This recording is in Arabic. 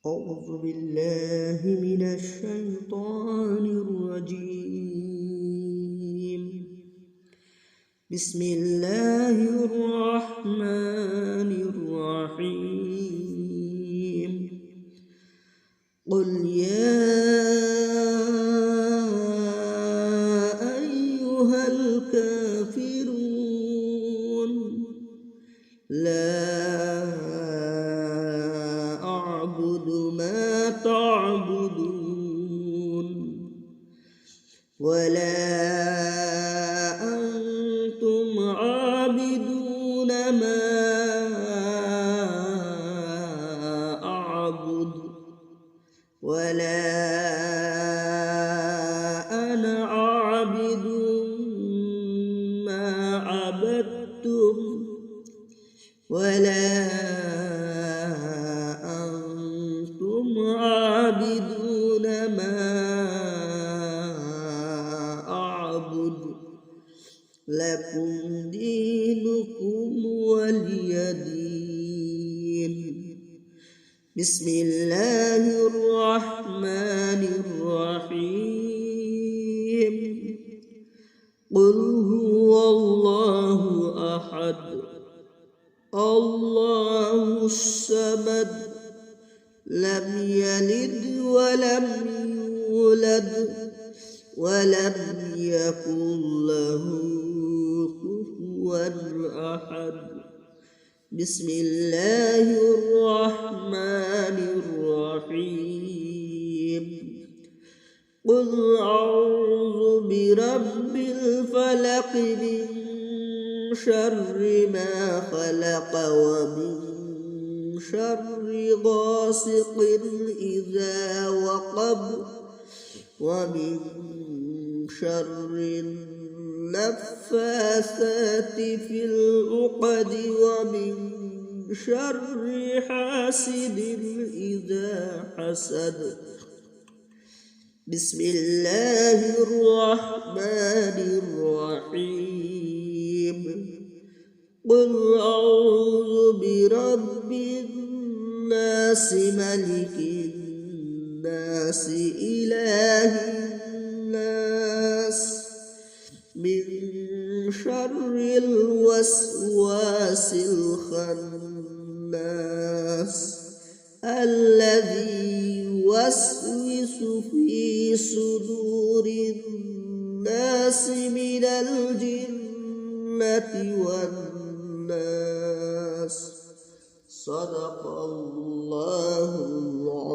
أعوذ بالله من الشيطان الرجيم. بسم الله الرحمن الرحيم. قل يا أيها الكافرون لا أعبد ما تعبدون ولا أنتم عابدون ما أعبد ولا أنا عابد ما عبدتم ولا أنتم عابدون ما أعبد لكم دينكم ولي دين. بسم الله الرحمن الرحيم. قل هو الله أحد الله الصمد لم يلد ولم يولد ولم يكن له كفوا أحد. بسم الله الرحمن الرحيم. قل أعوذ برب الفلق من شر ما خلق ومن شر غاسق إذا وقب ومن شر النفاثات في العقد ومن شر حاسد إذا حسد. بسم الله الرحمن الرحيم. قل أعوذ برب الناس ملك الناس إله الناس من شر الوسواس الخناس الذي يوسوس في صدور الناس من الجنة والناس. صدق الله العظيم.